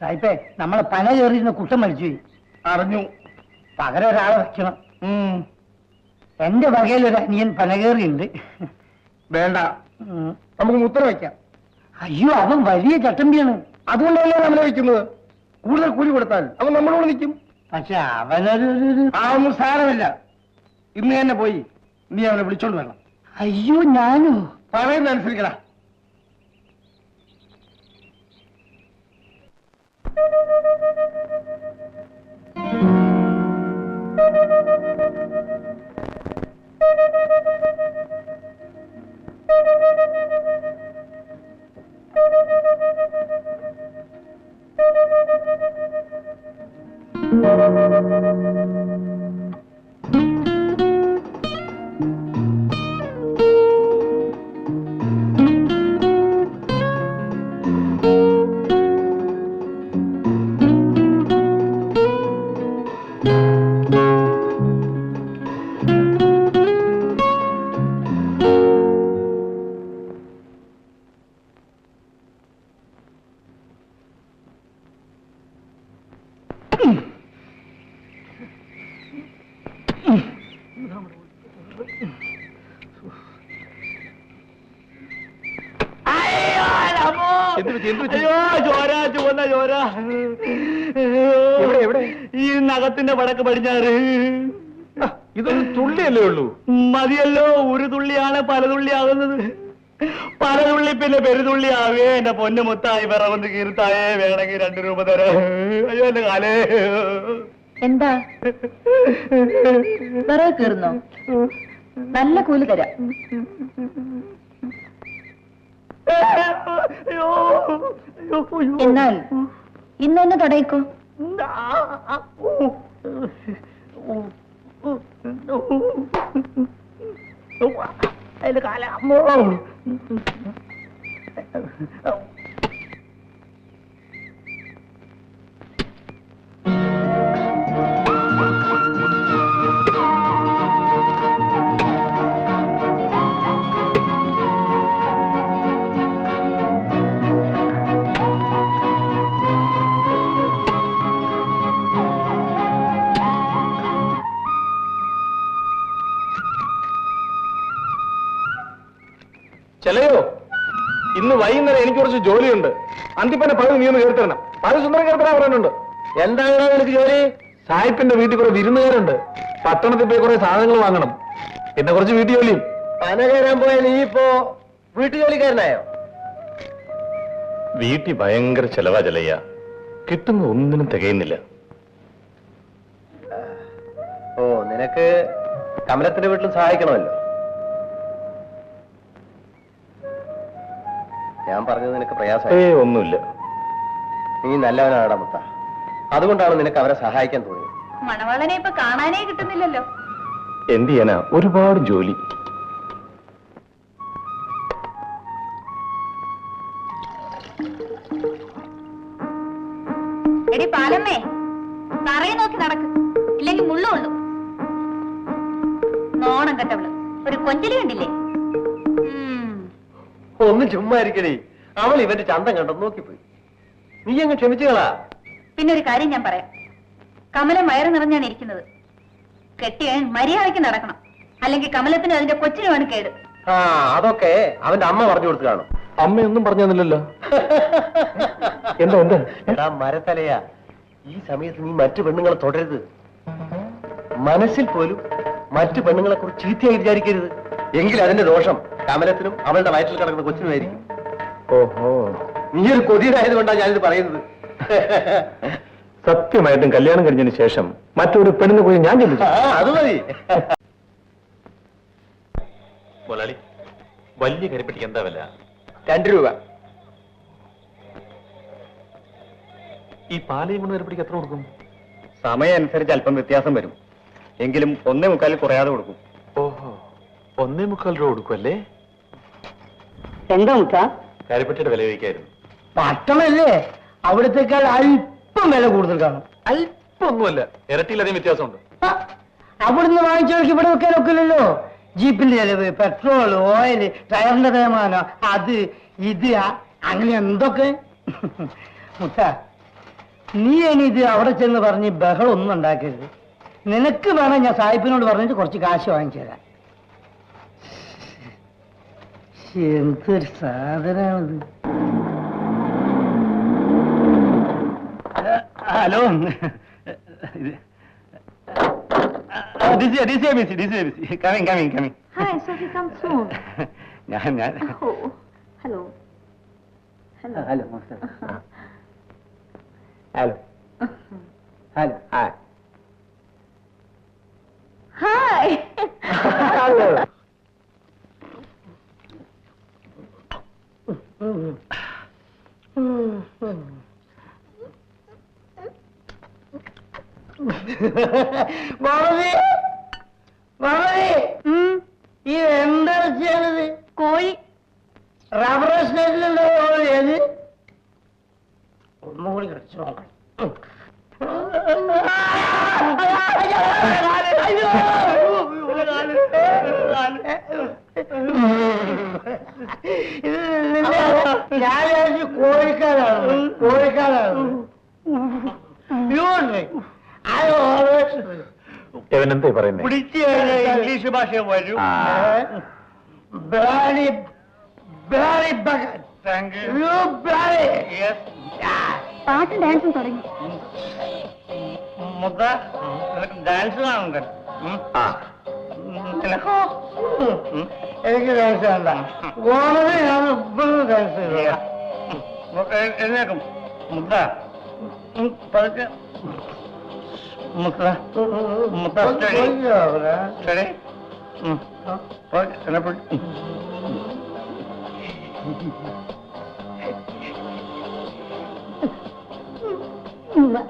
സായിപ്പേ, നമ്മളെ പന കയറിയിരുന്ന കുട്ടം മരിച്ചു. അറിഞ്ഞു. പകരം ഒരാളെ വെക്കണം. എന്റെ വകയിലൊരു അനിയൻ പന കയറിയുണ്ട്. വേണ്ട, നമുക്ക് മുദ്ര വയ്ക്കാം. അയ്യോ, അവൻ വലിയ ചട്ടമ്പിയാണ്. അതുകൊണ്ടല്ലേ നമ്മളെ വയ്ക്കുന്നത്. കൂടുതൽ കൂലി കൊടുത്താൽ അവൻ നമ്മളോട് നിൽക്കും. പക്ഷെ അവനൊരു അതൊന്നും സാരമില്ല. ഇന്ന് തന്നെ പോയി നീ അവനെ വിളിച്ചോണ്ട് വരണം. അയ്യോ, ഞാനോ? പറയുന്ന അനുസരിക്കടാ. ഈ നഖത്തിന്റെ വടക്ക് പടിഞ്ഞാറ്. ഇതൊരു തുള്ളിയല്ലേ ഉള്ളൂ. മതിയല്ലോ, ഒരു തുള്ളിയാണ് പല തുള്ളിയാകുന്നത്. പല തുള്ളി പിന്നെ പെരുതുള്ളി ആവേ. എന്റെ പൊന്നു മുത്തായി വിറവൊന്ന് കീർത്തായേ, വേണമെങ്കിൽ 2 രൂപ തരാം. അയ്യോ എന്റെ കാലേ. എന്താ വിറവ് കീറുന്നോ? നല്ല കൂലി തരാം. എന്നാൽ ഇന്ന് തന്നെ തുടങ്ങിക്കോ. അതിന്റെ കാലമ്മോ. ചെലയോ, ഇന്ന് വൈകുന്നേരം എനിക്ക് കുറച്ച് ജോലിയുണ്ട്. അന്തിപ്പന്നെ പകുതി നീ ഒന്ന് കേൾത്തരണം. പകുതി സുന്ദരം കേൾത്തരാ പറയുന്നുണ്ട്. എന്താണ് എനിക്ക് ജോലി? സായിപ്പിന്റെ വീട്ടിൽ കുറെ വിരുന്നുകാരുണ്ട്. പട്ടണത്തിൽ പോയി കുറെ സാധനങ്ങൾ വാങ്ങണം. പിന്നെ കുറച്ച് വീട്ടു ജോലിയും. പന കയറാൻ പോയാൽ നീ ഇപ്പോ വീട്ടുജോലിക്കാരനായോ? വീട്ടിൽ ഭയങ്കര ചെലവാ ചെലയ്യ. കിട്ടുന്ന ഒന്നിനും തികയുന്നില്ല. ഓ, നിനക്ക് കമലത്തിന്റെ വീട്ടിലും സഹായിക്കണമല്ലോ. ഞാൻ പറഞ്ഞത് നിനക്ക് പ്രയാസമായി? ഒന്നുമില്ല. നീ നല്ലവനാടാ മുത്ത. അതുകൊണ്ടാണ് നിനക്ക് അവരെ സഹായിക്കാൻ തോന്നിയത്. മണവാളനെ ഇപ്പൊ കാണാനേ കിട്ടുന്നില്ലല്ലോ. എന്ത് ചെയ്യാനാ, ഒരുപാട് ജോലി. എടി പാലമ്മേ, തറയെ നോക്കി നടക്ക്, ഇല്ലെങ്കിൽ മുള്ളുള്ളൂ. നോണം കെട്ടവള് ഒരു കൊഞ്ചലി കണ്ടില്ലേ? ഒന്ന് ചുമ്മാ ഇരിക്കണേ. അവൾ ഇവന്റെ ചന്തം കണ്ടെന്ന് നോക്കിപ്പോയി. നീ അങ്ങ് ക്ഷമിച്ചുകളാ. പിന്നെ ഒരു കാര്യം ഞാൻ പറയാം. കമലം വയറ് നിറഞ്ഞാണ് ഇരിക്കുന്നത്. കെട്ടിയൻ മര്യാദയ്ക്ക് നടക്കണം, അല്ലെങ്കിൽ കമലത്തിന് അതിന്റെ കൊച്ചിനുമാണ് കേട്. ആ, അതൊക്കെ അവന്റെ അമ്മ പറഞ്ഞു കൊടുത്തു കാണും. അമ്മയൊന്നും പറഞ്ഞു തന്നില്ലല്ലോ. എന്താ എന്താ? എടാ മരത്തലയാ, ഈ സമയത്ത് നീ മറ്റു പെണ്ണുങ്ങളെ തുടരുത്. മനസ്സിൽ പോലും മറ്റു പെണ്ണുങ്ങളെ കുറിച്ച് ചീത്തയായി വിചാരിക്കരുത്. എങ്കിൽ അതിന്റെ ദോഷം കമലത്തിനും അവളുടെ വയറ്റിൽ കിടക്കുന്ന കൊച്ചിനുമായിരിക്കും. ഓഹോ, നീ ഒരു കൊതിയനായതുകൊണ്ടാണ് ഞാനിത് പറയുന്നത്. സത്യമായിട്ടും കല്യാണം കഴിഞ്ഞതിന് ശേഷം മറ്റൊരു പെണ്ണിനെ പോയി ഞാൻ ചിന്തിച്ചു. അത് മതി. മുതലാളി, വലിയ കരിപ്പെട്ടിക്ക് എന്താ വില? 2 രൂപ. ഈ പാലയും കൊണ്ട് കരിപ്പെട്ടിക്ക് എത്ര കൊടുക്കും? സമയം അനുസരിച്ച് അല്പം വ്യത്യാസം വരും. എങ്കിലും 1.25 കുറയാതെ കൊടുക്കും. ഓഹോ, 1.25 രൂപ കൊടുക്കുമല്ലേ? എന്താ മുത്ത? കാര്യപ്പെട്ടിട്ട് വില ചോദിക്കായിരുന്നു. പട്ടണല്ലേ, അവിടത്തേക്കാൾ അല്പം വില കൂടുതൽ കാണും. അല്പൊന്നുമല്ല, ഇരട്ടിയിലധികം വ്യത്യാസമുണ്ട്. ആ, അവിടുന്ന് വാങ്ങിച്ചവർക്ക് ഇവിടെ വെക്കാൻ ഒക്കില്ലല്ലോ. ജീപ്പിന്റെ ചെലവ്, പെട്രോൾ, ഓയിൽ, ടയറിന്റെ തേമാനം, അത് ഇത് അങ്ങനെ എന്തൊക്കെ. മുത്ത, നീ ഇനി ഇത് അവിടെ ചെന്ന് പറഞ്ഞ് ബഹളം ഒന്നും ഉണ്ടാക്കരുത്. നിനക്ക് വേണം ഞാൻ സാഹിബിനോട് പറഞ്ഞിട്ട് കുറച്ച് കാശ് വാങ്ങിച്ചു തരാം. എന്തൊരു സാധനമാണിത്. Hello, coming. Hi, Sophie, come soon. ഞാൻ Oh, hello. Hello. Hello hello hello Hi. Hi. മാമതി, മാമതി, ഇത് എന്താണ് ചെയ്യണത്? കോഴി. റബ്ബർ സ്റ്റേറ്റിലുണ്ടോ ഏത്? ഒന്നും കൂടി കളിച്ചു നോക്കണം. ഞാൻ വിചാരിച്ചു കോഴിക്കാരാണ്. എവനെന്തേ പറയുന്നേ? പിടിച്ചു കഴിഞ്ഞാൽ ഇംഗ്ലീഷ് ഭാഷ വരും. പാട്ടും ഡാൻസും തുടങ്ങി. മുത്ത, നിനക്ക് ഡാൻസ് കാണുന്നുണ്ട്. ആ, എനിക്ക് ഡാൻസ് വേണ്ട. ഓണത് ഞാൻ ഇപ്പോഴും ഡാൻസ് ചെയ്യാം. എഴുന്നേക്കും. മുത്ത, പതുക്കെ. മുത്ത, സ്റ്റഡി. സ്റ്റഡി. എന്നെ പിടി. ഇവിടെ